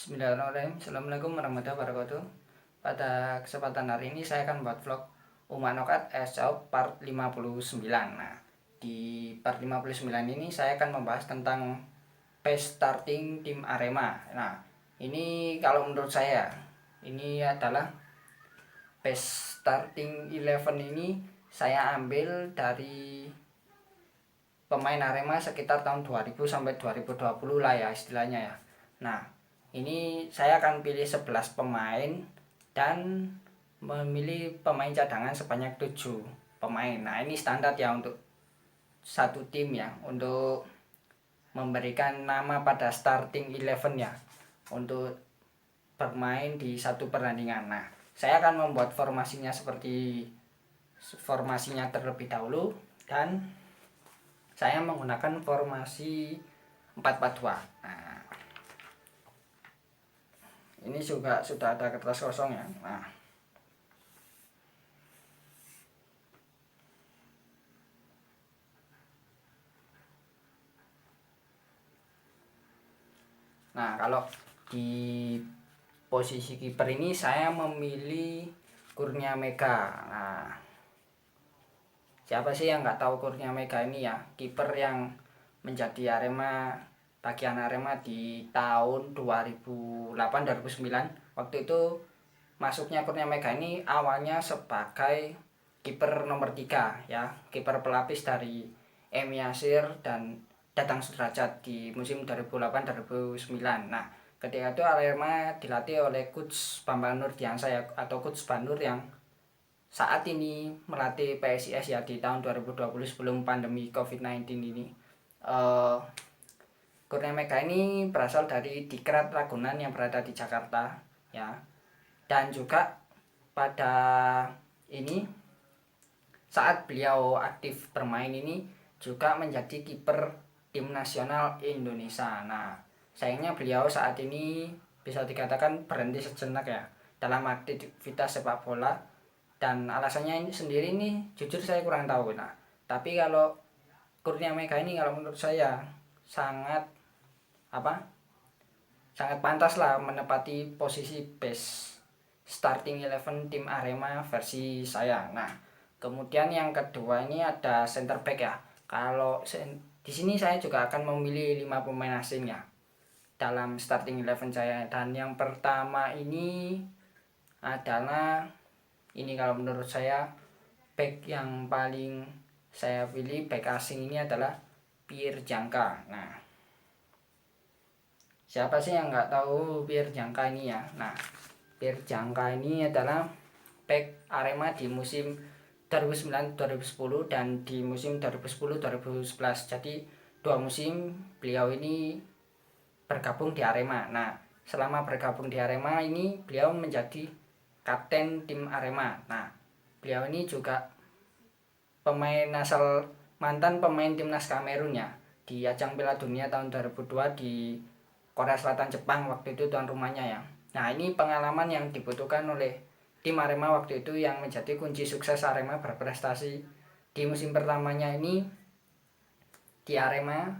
Bismillahirrahmanirrahim. Assalamualaikum warahmatullahi wabarakatuh. Pada kesempatan hari ini saya akan buat vlog Uma Nokat Shop part 59. Nah, di part 59 ini saya akan membahas tentang best starting tim Arema. Nah, ini kalau menurut saya ini adalah best starting 11 ini saya ambil dari pemain Arema sekitar tahun 2000 sampai 2020 lah ya istilahnya ya. Nah, ini saya akan pilih 11 pemain dan memilih pemain cadangan sebanyak 7 pemain. Nah, ini standar ya untuk satu tim ya, untuk memberikan nama pada starting 11 ya, untuk bermain di satu pertandingan. Nah, saya akan membuat formasinya seperti formasinya terlebih dahulu, dan saya menggunakan formasi 4-4-2. Nah, ini juga sudah ada kertas kosong ya. Nah, kalau di posisi kiper ini saya memilih Kurnia Mega. Nah, siapa sih yang nggak tahu Kurnia Mega ini ya, kiper yang menjadi bagian Arema di tahun 2008-2009. Waktu itu masuknya Kurnia Mega ini awalnya sebagai kiper nomor 3 ya, kiper pelapis dari M. Yasir dan Datang Sudrajat di musim 2008-2009. Nah, ketika itu Arema dilatih oleh Coach Bambang Nurdiansyah ya, atau Coach Banur yang saat ini melatih PSIS ya di tahun 2020 sebelum pandemi COVID-19 ini. Kurnia Mega ini berasal dari Dikrat Ragunan yang berada di Jakarta ya. Dan juga pada ini saat beliau aktif bermain ini juga menjadi kiper tim nasional Indonesia. Nah, sayangnya beliau saat ini bisa dikatakan berhenti sejenak ya dalam aktivitas sepak bola, dan alasannya ini sendiri ini jujur saya kurang tahu. Nah, tapi kalau Kurnia Mega ini kalau menurut saya sangat sangat pantas lah menepati posisi best starting 11 tim Arema versi saya. Nah, kemudian yang kedua ini ada center back ya. Kalau di sini saya juga akan memilih 5 pemain asing ya dalam starting 11 saya. Dan yang pertama ini adalah ini, kalau menurut saya back yang paling saya pilih back asing ini adalah Pierre Jangka. Nah, siapa sih yang nggak tahu Pierre Jangka ini ya? Nah, Pierre Jangka ini adalah back Arema di musim 2009-2010 dan di musim 2010-2011. Jadi 2 musim beliau ini bergabung di Arema. Nah, selama bergabung di Arema ini beliau menjadi kapten tim Arema. Nah, beliau ini juga mantan pemain timnas Kamerun ya di ajang Piala Dunia tahun 2002 di Korea Selatan, Jepang, waktu itu tuan rumahnya ya. Nah, ini pengalaman yang dibutuhkan oleh tim Arema waktu itu yang menjadi kunci sukses Arema berprestasi di musim pertamanya ini di Arema.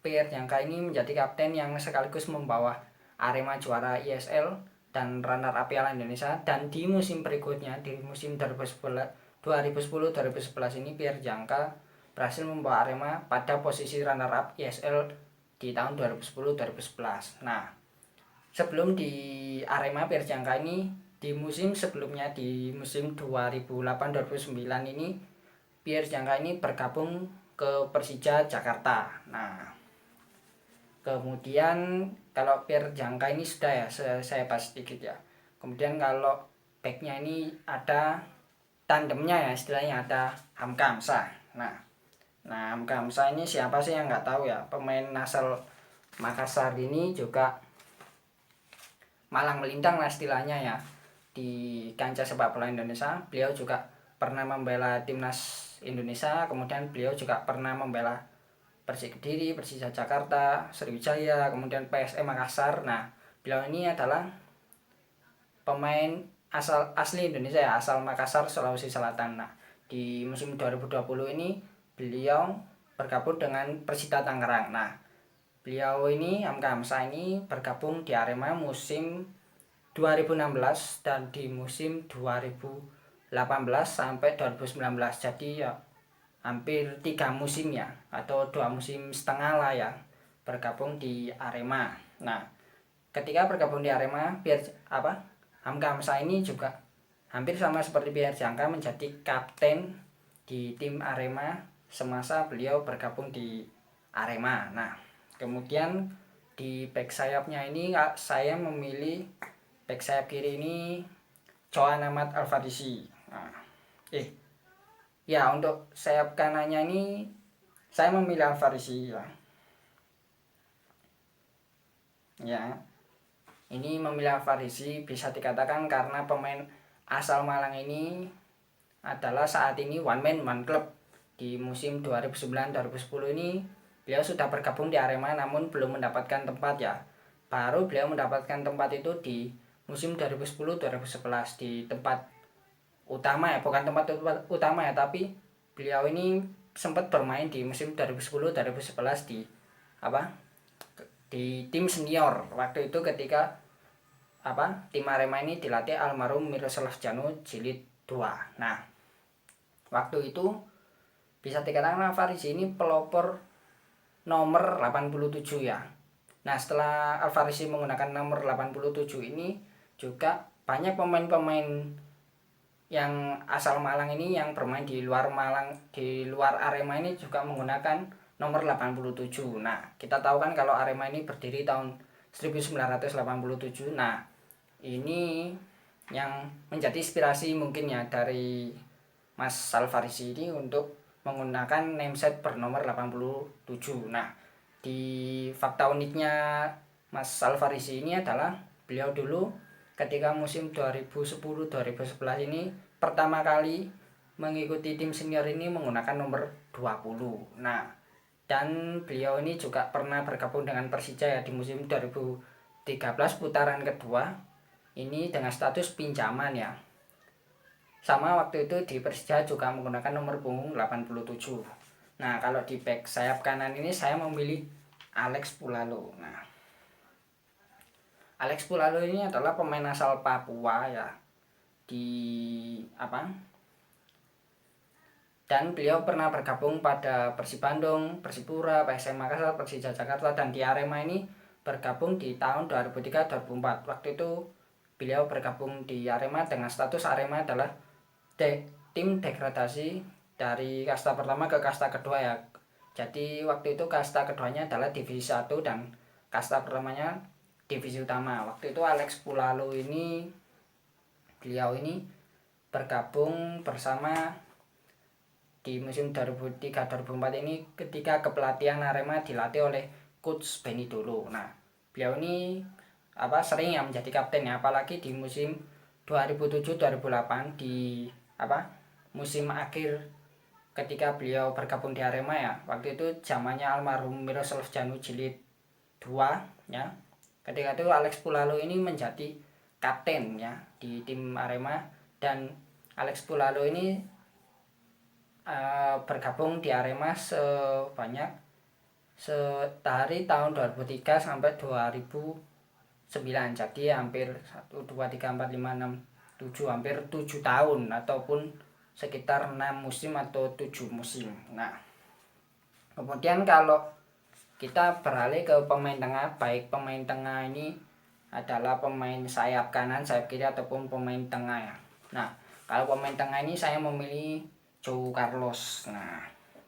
Pierre Jangka ini menjadi kapten yang sekaligus membawa Arema juara ISL dan runner up Piala Indonesia. Dan di musim berikutnya, di musim 2010-2011 ini Pierre Jangka berhasil membawa Arema pada posisi runner up ISL di tahun 2010-2011. Nah, sebelum di Arema, Pierre Jangka ini di musim sebelumnya, di musim 2008-2009 ini Pierre Jangka ini bergabung ke Persija Jakarta. Nah, kemudian kalau Pierre Jangka ini sudah ya saya bahas sedikit ya. Kemudian kalau backnya ini ada tandemnya ya, istilahnya ada Hamka Hamzah. Nah, Hamka Hamzah ini siapa sih yang nggak tahu ya, pemain asal Makassar ini juga malang melintang lah istilahnya ya di kancah sepak bola Indonesia. Beliau juga pernah membela timnas Indonesia, kemudian beliau juga pernah membela Persik Kediri, Persija Jakarta, Sriwijaya, kemudian PSM Makassar. Nah, beliau ini adalah pemain asli Indonesia ya, asal Makassar, Sulawesi Selatan. Nah, di musim 2020 ini beliau bergabung dengan Persita Tangerang. Nah, beliau ini Hamka Hamzah ini bergabung di Arema musim 2016 dan di musim 2018 sampai 2019. Jadi ya hampir 3 musim ya, atau 2 musim setengah lah ya bergabung di Arema. Nah, ketika bergabung di Arema, Hamka Hamzah ini juga hampir sama seperti Pierre Jangka menjadi kapten di tim Arema semasa beliau bergabung di Arema. Nah, kemudian di back sayapnya ini saya memilih back sayap kiri ini Joan Ahmad Al-Farisi. Nah, ya untuk sayap kanannya ini saya memilih Al-Farisi ya. Ya, ini memilih Al-Farisi bisa dikatakan karena pemain asal Malang ini adalah saat ini one man one club. Di musim 2009-2010 ini beliau sudah bergabung di Arema namun belum mendapatkan tempat ya. Baru beliau mendapatkan tempat itu di musim 2010-2011 di tempat utama ya, bukan tempat utama ya, tapi beliau ini sempat bermain di musim 2010-2011 di tim senior. Waktu itu ketika tim Arema ini dilatih almarhum Miroslav Janu jilid 2. Nah, waktu itu bisa dikatakan Al-Farisi ini pelopor nomor 87 ya. Nah, setelah Al-Farisi menggunakan nomor 87 ini juga banyak pemain-pemain yang asal Malang ini yang bermain di luar Malang, di luar Arema ini juga menggunakan nomor 87. Nah, kita tahu kan kalau Arema ini berdiri tahun 1987. Nah, ini yang menjadi inspirasi mungkin ya dari Mas Al-Farisi ini untuk menggunakan nameset bernomor 87. Nah, di fakta uniknya Mas Al-Farisi ini adalah beliau dulu ketika musim 2010-2011 ini pertama kali mengikuti tim senior ini menggunakan nomor 20. Nah, dan beliau ini juga pernah bergabung dengan Persija ya di musim 2013 putaran kedua ini dengan status pinjaman ya. Sama waktu itu di Persija juga menggunakan nomor punggung 87. Nah, kalau di back sayap kanan ini saya memilih Alex Pulalo. Nah, Alex Pulalo ini adalah pemain asal Papua ya. Dan beliau pernah bergabung pada Persib Bandung, Persipura, PSM Makassar, Persija Jakarta, dan di Arema ini bergabung di tahun 2003-2004. Waktu itu beliau bergabung di Arema dengan status Arema adalah tim degradasi dari kasta pertama ke kasta kedua ya. Jadi waktu itu kasta keduanya adalah divisi 1 dan kasta pertamanya divisi utama. Waktu itu Alex Pulalo ini beliau ini bergabung bersama di musim 2003-2004 ini ketika kepelatihan Arema dilatih oleh coach Benny Dolo. Nah, beliau ini sering ya menjadi kapten ya, apalagi di musim 2007-2008 di musim akhir ketika beliau bergabung di Arema ya. Waktu itu zamannya almarhum Miroslav Janu jilid 2 ya. Ketika itu Alex Pulalo ini menjadi kapten ya di tim Arema, dan Alex Pulalo ini bergabung di Arema sebanyak dari tahun 2003 sampai 2009. Jadi hampir 1 2 3 4 5 6 7 hampir 7 tahun ataupun sekitar 6 musim atau 7 musim. Nah, kemudian kalau kita beralih ke pemain tengah, baik pemain tengah ini adalah pemain sayap kanan, sayap kiri ataupun pemain tengah ya. Nah, kalau pemain tengah ini saya memilih Joe Carlos. Nah,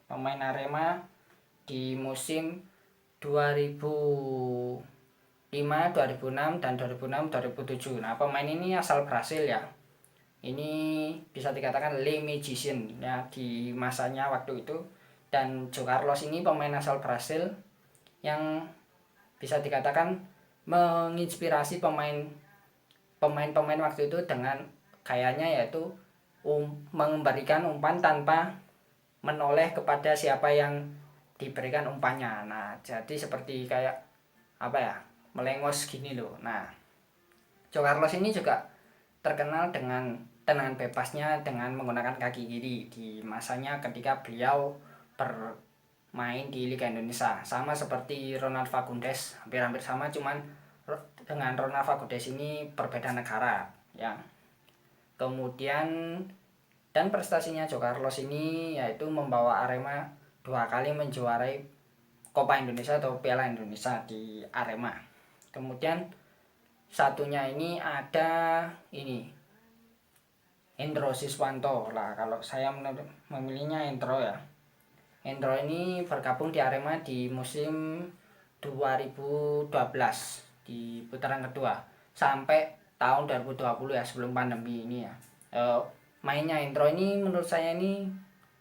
pemain Arema di musim 2005, 2006 dan 2006-2007. Nah, pemain ini asal Brasil ya. Ini bisa dikatakan Le Magician ya di masanya waktu itu. Dan Joe Carlos ini pemain asal Brasil yang bisa dikatakan menginspirasi pemain-pemain waktu itu dengan gayanya yaitu memberikan umpan tanpa menoleh kepada siapa yang diberikan umpannya. Nah, jadi seperti kayak melengos gini loh. Nah, Joe Carlos ini juga terkenal dengan tendangan bebasnya dengan menggunakan kaki kiri di masanya ketika beliau main di Liga Indonesia, sama seperti Ronald Fagundes, hampir-hampir sama, cuman dengan Ronald Fagundes ini berbeda negara ya. Kemudian dan prestasinya Joe Carlos ini yaitu membawa Arema 2 kali menjuarai Copa Indonesia atau Piala Indonesia di Arema. Kemudian satunya ini ada ini Hendro Siswanto lah, kalau saya memilihnya Hendro ya. Hendro ini bergabung di Arema di musim 2012 di putaran kedua sampai tahun 2020 ya, sebelum pandemi ini ya. Mainnya Hendro ini menurut saya ini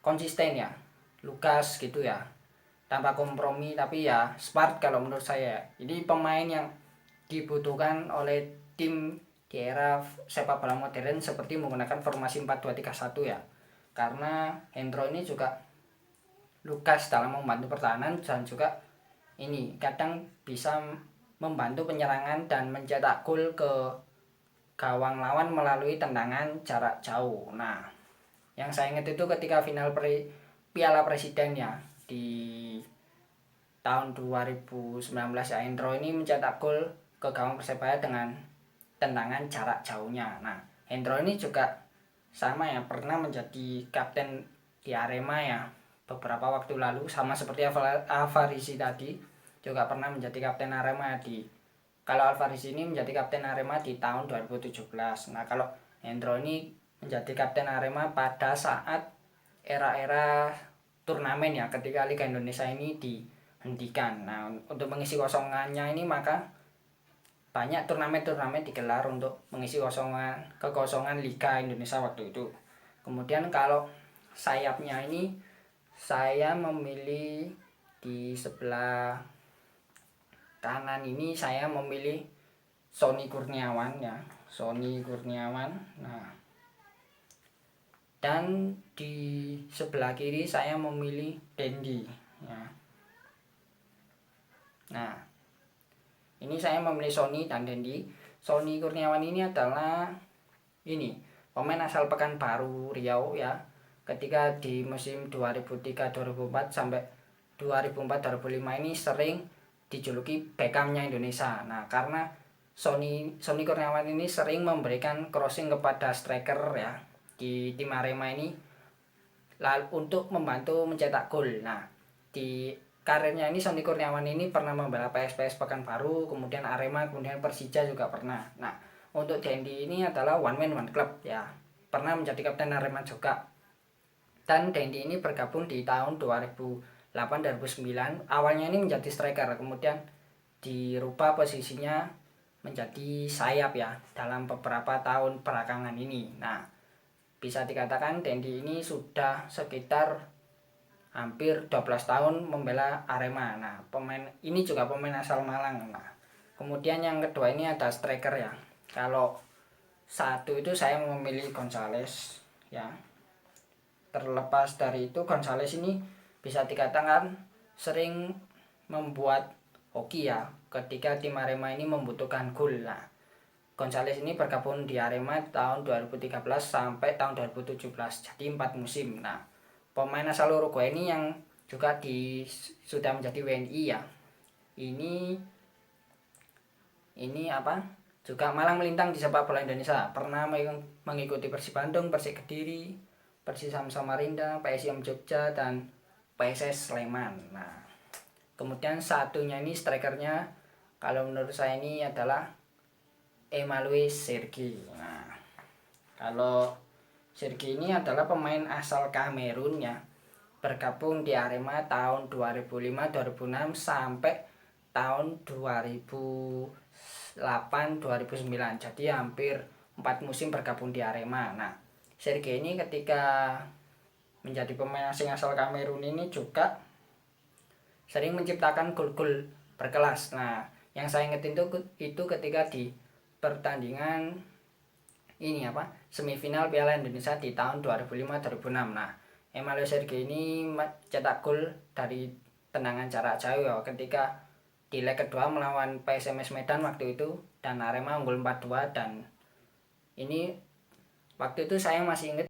konsisten ya, lugas gitu ya, tanpa kompromi, tapi ya smart kalau menurut saya. Ini pemain yang dibutuhkan oleh tim di era sepak bola modern seperti menggunakan formasi 4-2-3-1 ya, karena Hendro ini juga lugas dalam membantu pertahanan dan juga ini kadang bisa membantu penyerangan dan mencetak gol ke gawang lawan melalui tendangan jarak jauh. Nah, yang saya ingat itu ketika final Piala Presiden ya di tahun 2019 ya, Hendro ini mencetak gol ke gawang Persebaya dengan tendangan jarak jauhnya. Nah, Hendro ini juga sama ya, pernah menjadi kapten di Arema ya beberapa waktu lalu, sama seperti Alvarisi tadi, juga pernah menjadi kapten Arema kalau Alvarisi ini menjadi kapten Arema di tahun 2017. Nah, kalau Hendro ini menjadi kapten Arema pada saat era-era turnamen ya, ketika Liga Indonesia ini dihentikan. Nah, untuk mengisi kosongannya ini maka banyak turnamen-turnamen digelar untuk mengisi kekosongan Liga Indonesia waktu itu. Kemudian kalau sayapnya ini saya memilih di sebelah kanan ini, saya memilih Sonny Kurniawan ya, Sonny Kurniawan. Nah, dan di sebelah kiri saya memilih Dendi ya. Nah, ini saya memilih Sonny dan Dendi. Sonny Kurniawan ini adalah pemain asal Pekanbaru Riau ya, ketika di musim 2003-2004 sampai 2004-2005 ini sering dijuluki Beckhamnya Indonesia. Nah, karena Sonny Kurniawan ini sering memberikan crossing kepada striker ya di tim Arema ini untuk membantu mencetak gol. Nah, di karirnya ini Sonny Kurniawan ini pernah membela PSPS Pekanbaru, kemudian Arema, kemudian Persija juga pernah. Nah, untuk Dendi ini adalah one man one club ya, pernah menjadi kapten Arema juga. Dan Dendi ini bergabung di tahun 2008-2009. Awalnya ini menjadi striker, kemudian dirubah posisinya menjadi sayap ya dalam beberapa tahun belakangan ini. Nah, bisa dikatakan Dendi ini sudah sekitar hampir 12 tahun membela Arema. Nah, pemain ini juga pemain asal Malang. Nah, kemudian yang kedua ini ada striker ya. Kalau satu itu saya memilih Gonzales ya. Terlepas dari itu, Gonzales ini bisa dikatakan sering membuat hoki ya ketika tim Arema ini membutuhkan gol. Nah, Gonzales ini bergabung di Arema tahun 2013 sampai tahun 2017, jadi 4 musim. Nah, pemain asal Uruguay ini yang juga sudah menjadi WNI ya. Ini juga malang melintang di sepak bola Indonesia. Pernah mengikuti Persib Bandung, Persik Kediri, Persisam Samarinda, PSIM Jogja, dan PSS Sleman. Nah, kemudian satunya ini strikernya kalau menurut saya ini adalah Emmanuel Sergi. Nah, kalau Sergi ini adalah pemain asal Kamerun ya, bergabung di Arema tahun 2005-2006 sampai tahun 2008-2009. Jadi hampir 4 musim bergabung di Arema. Nah, Sergi ini ketika menjadi pemain asing asal Kamerun ini juga sering menciptakan gol-gol berkelas. Nah, yang saya ingat itu ketika di pertandingan semifinal Piala Indonesia di tahun 2005-2006. Nah, Emmanuel Sergi ini cetak gol dari tendangan jarak jauh ya, ketika di leg kedua melawan PSMS Medan waktu itu, dan Arema unggul 4-2. Dan ini waktu itu saya masih ingat